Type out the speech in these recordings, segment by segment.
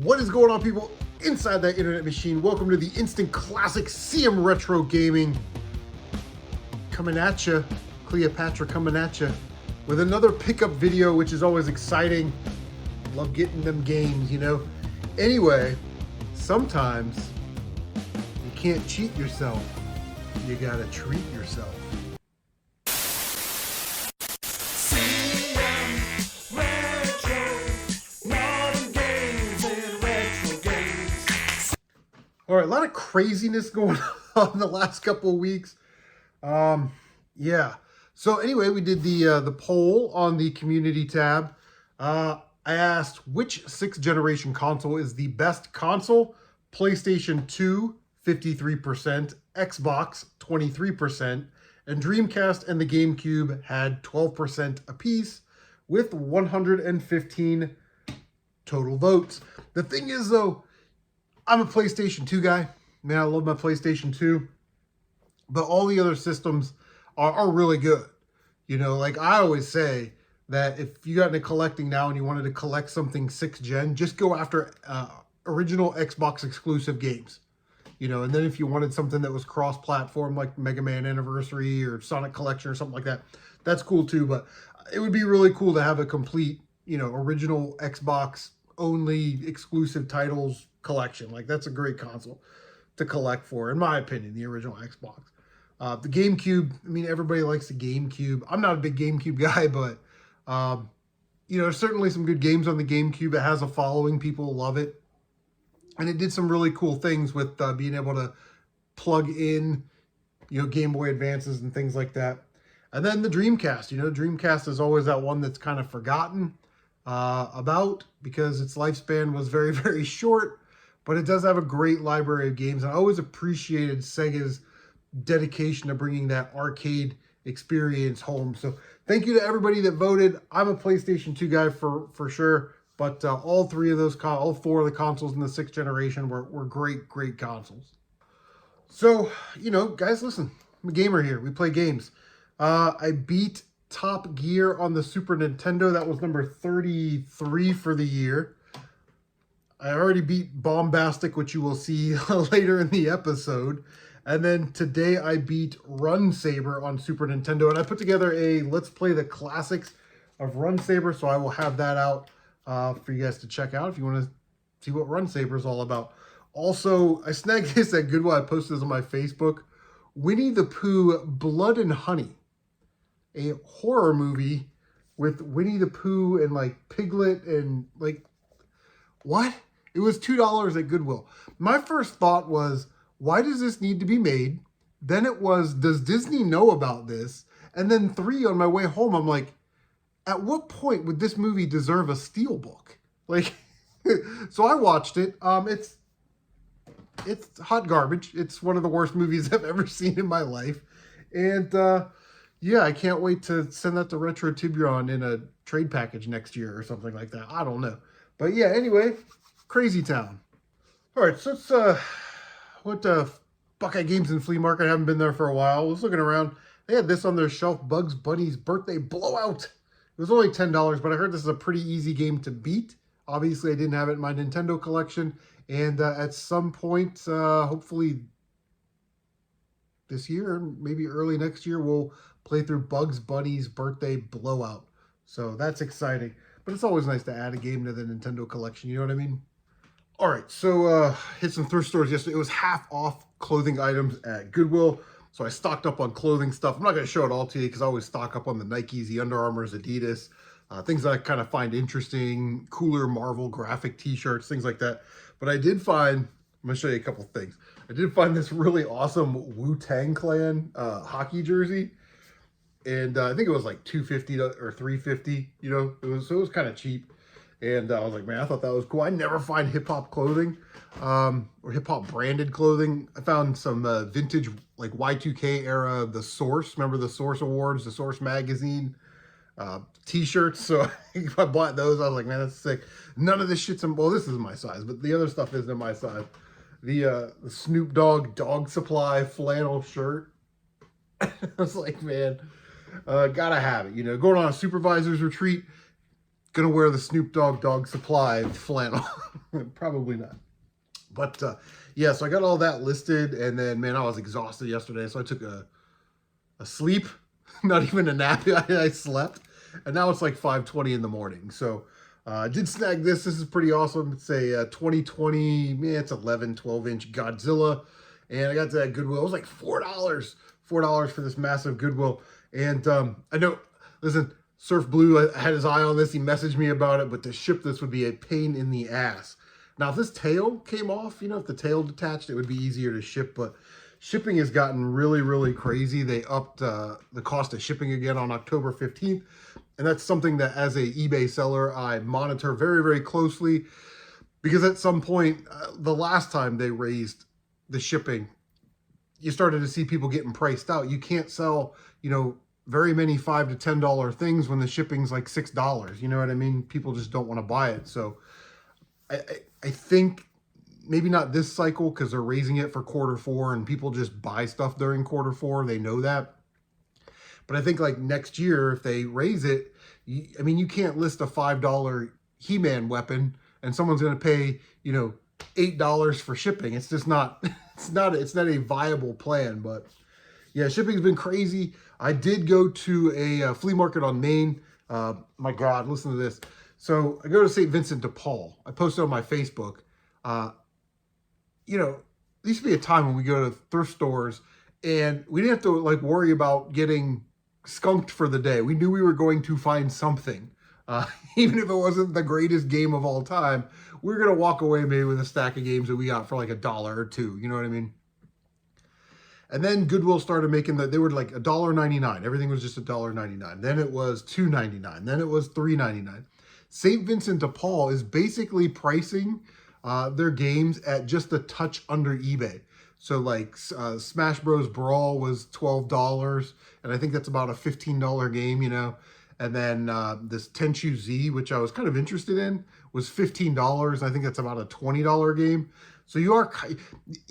What is going on, people inside that internet machine? Welcome to the instant classic CMRetro gaming. Coming at you, Cleopatra coming at you with another pickup video, which is always exciting. Love getting them games, you know. Anyway, sometimes you can't cheat yourself. You gotta treat yourself. All right, a lot of craziness going on the last couple of weeks. Yeah. So anyway, we did the poll on the community tab. I asked which 6th generation console is the best console. PlayStation 2, 53%, Xbox, 23%, and Dreamcast and the GameCube had 12% apiece with 115 total votes. The thing is, though, I'm a PlayStation 2 guy. Man, I love my PlayStation 2. But all the other systems are really good. You know, like I always say that if you got into collecting now and you wanted to collect something 6th gen, just go after original Xbox exclusive games. You know, and then if you wanted something that was cross-platform like Mega Man Anniversary or Sonic Collection or something like that, that's cool too. But it would be really cool to have a complete, you know, original Xbox only exclusive titles collection. Like, that's a great console to collect for, in my opinion, the original Xbox. The GameCube, I mean, everybody likes the GameCube. I'm not a big GameCube guy, but you know, there's certainly some good games on the GameCube. It has a following. People love it. And it did some really cool things with being able to plug in, you know, Game Boy Advances and things like that. And then the Dreamcast, you know, Dreamcast is always that one that's kind of forgotten about because its lifespan was very, very short, but it does have a great library of games. And I always appreciated Sega's dedication to bringing that arcade experience home. So thank you to everybody that voted. I'm a PlayStation 2 guy for sure, but all four of the consoles in the 6th generation were great consoles. So, you know, guys, listen, I'm a gamer here. We play games. I beat Top Gear on the Super Nintendo. That was number 33 for the year. I already beat Bombastic, which you will see later in the episode. And then today I beat Run Saber on Super Nintendo. And I put together a Let's Play the Classics of Run Saber. So I will have that out for you guys to check out if you want to see what Run Saber is all about. Also, I snagged this at Goodwill. I posted this on my Facebook. Winnie the Pooh Blood and Honey. A horror movie with Winnie the Pooh and like Piglet and like, what? It was $2 at Goodwill. My first thought was, why does this need to be made? Then it was, does Disney know about this? And then 3, on my way home, I'm like, at what point would this movie deserve a steelbook? Like, so I watched it. It's hot garbage. It's one of the worst movies I've ever seen in my life. And yeah, I can't wait to send that to Retro Tiburon in a trade package next year or something like that. I don't know. But yeah, anyway, Crazy Town. All right, so it's what Buckeye Games and Flea Market. I haven't been there for a while. I was looking around. They had this on their shelf, Bugs Bunny's Birthday Blowout. It was only $10, but I heard this is a pretty easy game to beat. Obviously, I didn't have it in my Nintendo collection. And at some point, hopefully this year, maybe early next year, we'll play through Bugs Bunny's Birthday Blowout. So that's exciting. But it's always nice to add a game to the Nintendo collection, you know what I mean? All right, so hit some thrift stores yesterday. It was half off clothing items at Goodwill. So I stocked up on clothing stuff. I'm not going to show it all to you because I always stock up on the Nikes, the Under Armours, Adidas, things that I kind of find interesting, cooler Marvel graphic t-shirts, things like that. But I did find, I'm going to show you a couple things. I did find this really awesome Wu-Tang Clan hockey jersey. And I think it was like $250 or $350, you know, it was kind of cheap. And I was like, man, I thought that was cool. I never find hip-hop clothing or hip-hop branded clothing. I found some vintage, like Y2K era, The Source. Remember the Source Awards, the Source magazine t-shirts? So if I bought those, I was like, man, that's sick. None of this shit's in, well, this is my size, but the other stuff isn't in my size. The Snoop Dogg Dog Supply flannel shirt. I was like, man, gotta have it. You know, going on a supervisor's retreat, gonna wear the Snoop Dogg Supply flannel. Probably not. But yeah, so I got all that listed, and then man, I was exhausted yesterday, so I took a sleep, not even a nap. I slept, and now it's like 5:20 in the morning. So I did snag this. This is pretty awesome. It's a 2020, man, it's 11, 12-inch Godzilla, and I got that Goodwill. It was like $4, $4 for this massive Goodwill. And I know, listen, Surf Blue had his eye on this. He messaged me about it, but to ship this would be a pain in the ass. Now, if this tail came off, you know, if the tail detached, it would be easier to ship, but shipping has gotten really, really crazy. They upped the cost of shipping again on October 15th, and that's something that as a eBay seller, I monitor very, very closely, because at some point, the last time they raised the shipping, you started to see people getting priced out. You can't sell, you know, very many $5 to $10 things when the shipping's like $6. You know what I mean? People just don't want to buy it. So I think maybe not this cycle, because they're raising it for Q4 and people just buy stuff during Q4. They know that. But I think like next year, if they raise it, I mean, you can't list a $5 He-Man weapon and someone's going to pay, you know, $8 for shipping. It's just not, it's not a viable plan. But yeah, shipping's been crazy. I did go to a flea market on Maine. My God, listen to this. So I go to St. Vincent de Paul. I posted on my Facebook. You know, there used to be a time when we go to thrift stores and we didn't have to like worry about getting skunked for the day. We knew we were going to find something. Even if it wasn't the greatest game of all time, we were going to walk away maybe with a stack of games that we got for like $1 or $2. You know what I mean? And then Goodwill started making they were like $1.99. Everything was just $1.99. Then it was $2.99. Then it was $3.99. St. Vincent de Paul is basically pricing their games at just a touch under eBay. So like Smash Bros. Brawl was $12, and I think that's about a $15 game, you know. And then this Tenchu Z, which I was kind of interested in, was $15. I think that's about a $20 game. So you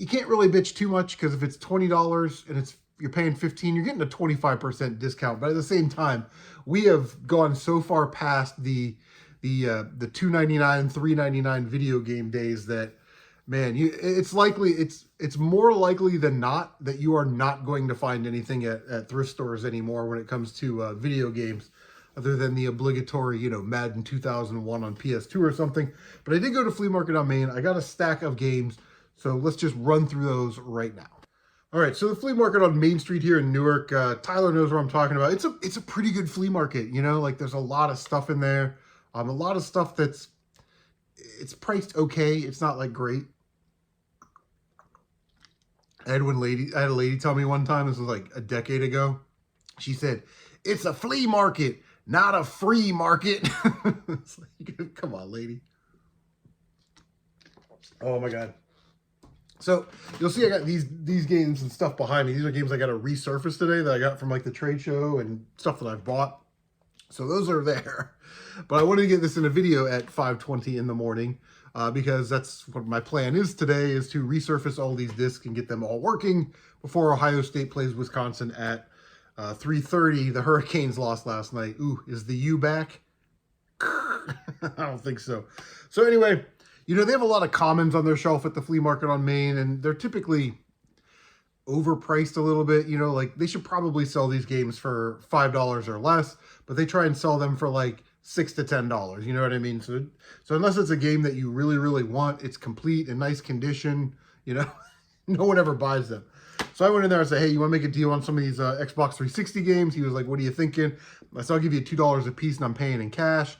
can't really bitch too much, because if it's $20 and you're paying $15, you're getting a 25% discount. But at the same time, we have gone so far past the $2.99, $3.99 video game days that, man, it's more likely than not that you are not going to find anything at thrift stores anymore when it comes to video games, other than the obligatory, you know, Madden 2001 on PS2 or something. But I did go to Flea Market on Main. I got a stack of games, so let's just run through those right now. All right, so the flea market on Main Street here in Newark, Tyler knows what I'm talking about. It's a pretty good flea market, you know, like there's a lot of stuff in there. A lot of stuff it's priced okay. It's not like great. I had a lady tell me one time, this was like a decade ago. She said, "It's a flea market, not a free market." It's like, come on, lady. Oh my God. So you'll see I got these games and stuff behind me. These are games I got to resurface today that I got from like the trade show and stuff that I've bought. So those are there. But I wanted to get this in a video at 5:20 in the morning because that's what my plan is today, is to resurface all these discs and get them all working before Ohio State plays Wisconsin at 3:30. The Hurricanes lost last night. Ooh, is the U back? I don't think so. So anyway, you know, they have a lot of commons on their shelf at the flea market on Main, and they're typically overpriced a little bit. You know, like they should probably sell these games for $5 or less, but they try and sell them for like $6 to $10. You know what I mean? So unless it's a game that you really, really want, it's complete, in nice condition, you know, no one ever buys them. So I went in there and said, "Hey, you want to make a deal on some of these Xbox 360 games?" He was like, "What are you thinking?" I said, "I'll give you $2 a piece and I'm paying in cash."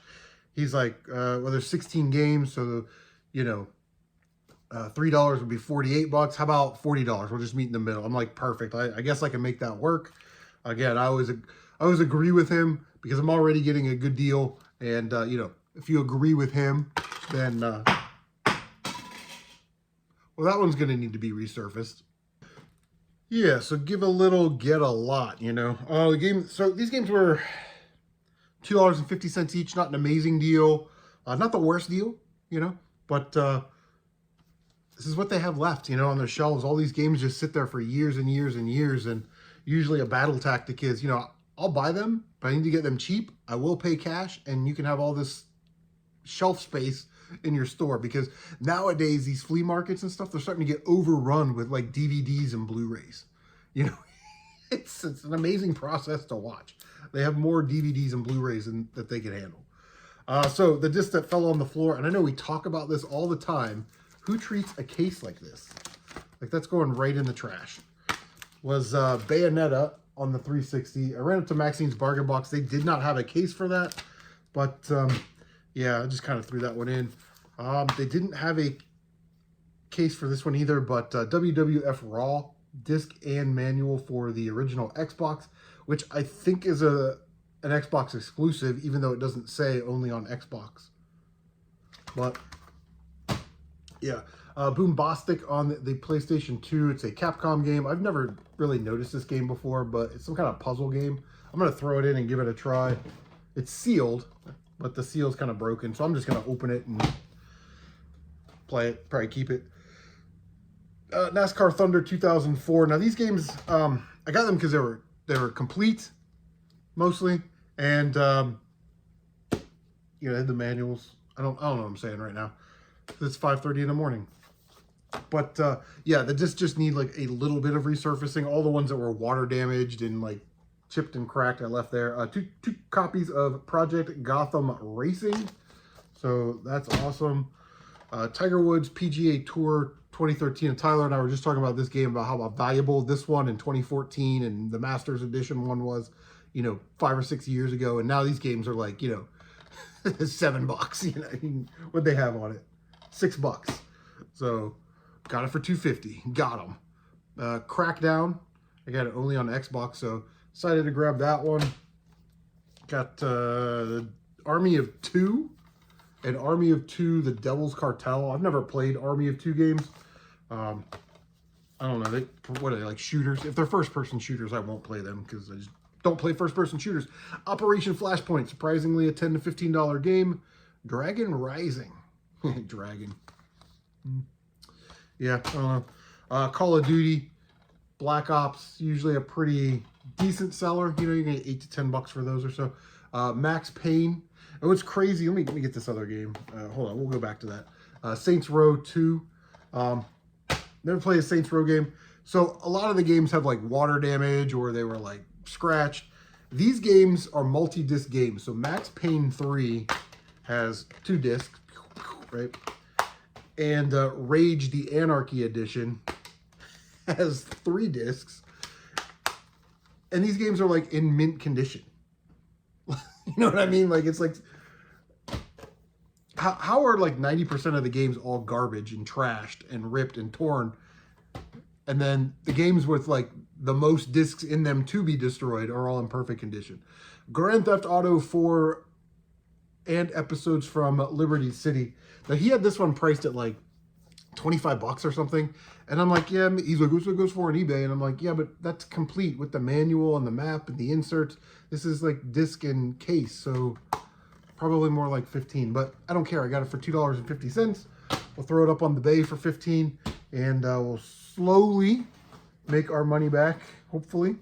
He's like, "Well, there's 16 games, so, you know, $3 would be $48. How about $40? We'll just meet in the middle." I'm like, perfect. I guess I can make that work. Again, I always agree with him because I'm already getting a good deal. And, you know, if you agree with him, then, well, that one's going to need to be resurfaced. Yeah, so give a little, get a lot, you know. So these games were $2.50 each. Not an amazing deal. Not the worst deal, you know, but this is what they have left, you know, on their shelves. All these games just sit there for years and years and years, and usually a battle tactic is, you know, I'll buy them, but I need to get them cheap. I will pay cash, and you can have all this shelf space in your store, because nowadays these flea markets and stuff, they're starting to get overrun with like DVDs and Blu-rays. You know, it's an amazing process to watch. They have more DVDs and Blu-rays that they can handle. So the disc that fell on the floor, and I know we talk about this all the time, who treats a case like this? Like, that's going right in the trash. Was Bayonetta on the 360. I ran up to Maxine's Bargain Box. They did not have a case for that, but yeah, I just kind of threw that one in. They didn't have a case for this one either, but WWF Raw disc and manual for the original Xbox, which I think is an Xbox exclusive, even though it doesn't say only on Xbox. But yeah, Boombastic on the PlayStation 2. It's a Capcom game. I've never really noticed this game before, but it's some kind of puzzle game. I'm going to throw it in and give it a try. It's sealed, but the seal's kind of broken, so I'm just going to open it and play it, probably keep it. NASCAR Thunder 2004. Now these games, I got them because they were complete, mostly, and you know, they had the manuals. I don't know what I'm saying right now. It's 5:30 in the morning. But yeah, the discs just need like a little bit of resurfacing. All the ones that were water damaged and like chipped and cracked, I left there. Two copies of Project Gotham Racing, so that's awesome. Tiger Woods PGA Tour 2013, and Tyler and I were just talking about this game, about how valuable this one in 2014 and the Masters Edition one was, you know, 5 or 6 years ago. And now these games are like, you know, $7. You know, what'd they have on it? $6. So got it for $2.50. Got them. Crackdown. I got it only on Xbox, so decided to grab that one. Got the Army of Two. And Army of Two, The Devil's Cartel. I've never played Army of Two games. I don't know. What are they, like shooters? If they're first-person shooters, I won't play them because I just don't play first-person shooters. Operation Flashpoint, surprisingly a $10 to $15 game. Dragon Rising. Dragon. Yeah, I don't know. Call of Duty, Black Ops, usually a pretty decent seller. You know, you can get $8 to $10 for those or so. Max Payne. And what's crazy, let me get this other game. Hold on, we'll go back to that. Saints Row 2. Never played a Saints Row game. So a lot of the games have like water damage or they were like scratched. These games are multi-disc games. So Max Payne 3 has 2 discs, right? And Rage the Anarchy Edition has 3 discs. And these games are like in mint condition. You know what I mean? Like, it's like, how are like 90% of the games all garbage and trashed and ripped and torn? And then the games with like the most discs in them to be destroyed are all in perfect condition. Grand Theft Auto 4 and episodes from Liberty City. Now he had this one priced at like $25 or something. And I'm like, yeah, he's like, what's it goes for on eBay? And I'm like, yeah, but that's complete with the manual and the map and the inserts. This is like disc and case, so probably more like 15, but I don't care. I got it for $2.50. We'll throw it up on the bay for 15, and we'll slowly make our money back, hopefully,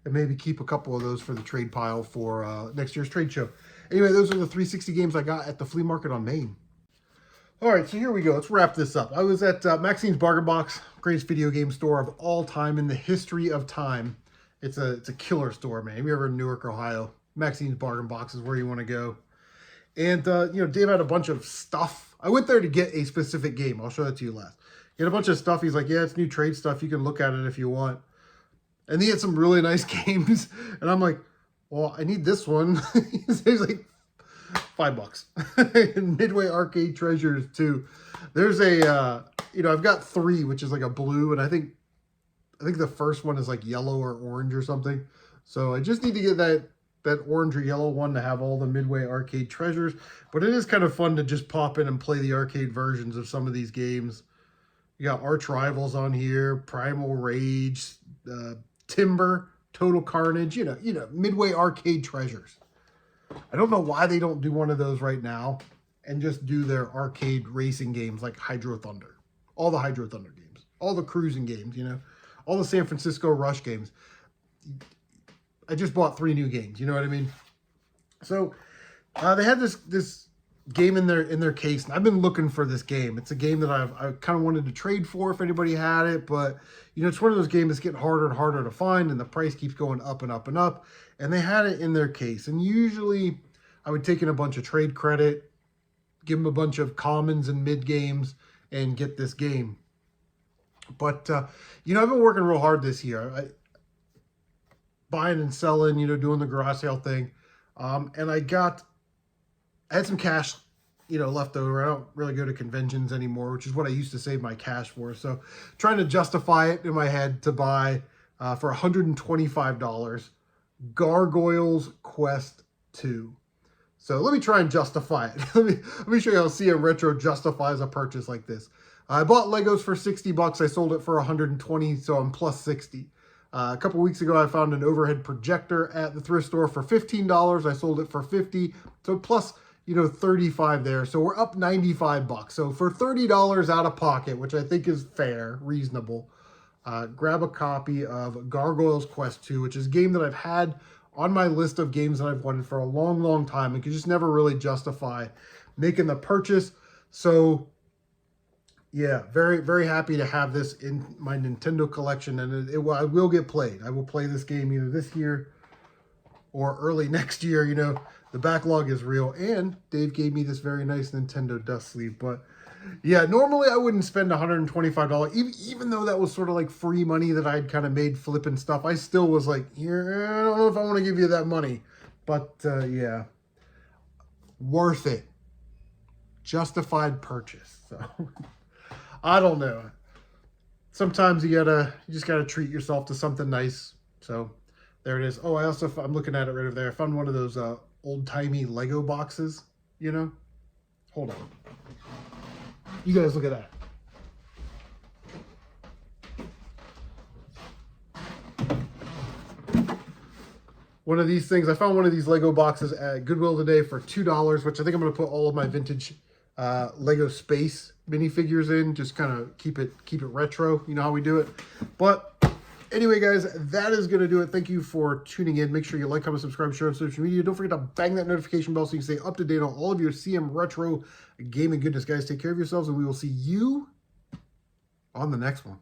and maybe keep a couple of those for the trade pile for next year's trade show. Anyway, those are the 360 games I got at the flea market on Main. All right, so here we go. Let's wrap this up. I was at Maxine's Bargain Box, greatest video game store of all time in the history of time. It's a killer store, man. If you're ever in Newark, Ohio, Maxine's Bargain Box is where you want to go. And, you know, Dave had a bunch of stuff. I went there to get a specific game. I'll show that to you last. He had a bunch of stuff. He's like, yeah, it's new trade stuff. You can look at it if you want. And he had some really nice games. And I'm like, well, I need this one. He's like, $5. Midway Arcade Treasures 2. There's a, you know, I've got 3, which is like a blue. And I think the first one is like yellow or orange or something. So I just need to get that orange or yellow one to have all the Midway Arcade Treasures. But it is kind of fun to just pop in and play the arcade versions of some of these games. You got Arch Rivals on here, Primal Rage, Timber, Total Carnage, you know, Midway Arcade Treasures. I don't know why they don't do one of those right now and just do their arcade racing games like Hydro Thunder. All the Hydro Thunder games. All the cruising games, you know. All the San Francisco Rush games. I just bought 3 new games, you know what I mean? So they had this game in their case, and I've been looking for this game. It's a game that I kind of wanted to trade for if anybody had it, but you know, it's one of those games that's getting harder and harder to find, and the price keeps going up and up and up. And they had it in their case, and usually I would take in a bunch of trade credit, give them a bunch of commons and mid games, and get this game. But you know, I've been working real hard this year. Buying and selling, you know, doing the garage sale thing, and I had some cash, you know, left over. I don't really go to conventions anymore, which is what I used to save my cash for. So trying to justify it in my head to buy for $125 Gargoyles Quest 2. So let me try and justify it. let me show you how CMRetro justifies a purchase like this. I bought Legos for 60 bucks. I sold it for 120, so I'm plus 60. A couple weeks ago, I found an overhead projector at the thrift store for $15. I sold it for 50, so plus, you know, 35 there. So we're up 95 bucks. So for $30 out of pocket, which I think is fair, reasonable, grab a copy of Gargoyles Quest 2, which is a game that I've had on my list of games that I've wanted for a long, long time and could just never really justify making the purchase. So yeah, very, very happy to have this in my Nintendo collection, and I will get played. I will play this game either this year or early next year. You know, the backlog is real, and Dave gave me this very nice Nintendo dust sleeve. But yeah, normally I wouldn't spend $125, even though that was sort of like free money that I'd kind of made flipping stuff. I still was like, yeah, I don't know if I want to give you that money. But yeah, worth it. Justified purchase. So I don't know. Sometimes you just gotta treat yourself to something nice. So there it is. Oh, I'm looking at it right over there. I found one of those old-timey Lego boxes, you know? Hold on. You guys look at that. One of these things, I found one of these Lego boxes at Goodwill today for $2, which I think I'm gonna put all of my vintage Lego Space minifigures in, just kind of keep it retro. You know how we do it. But anyway, guys, that is going to do it. Thank you for tuning in. Make sure you like, comment, subscribe, share on social media. Don't forget to bang that notification bell so you can stay up to date on all of your CMRetro gaming goodness. Guys, take care of yourselves, and we will see you on the next one.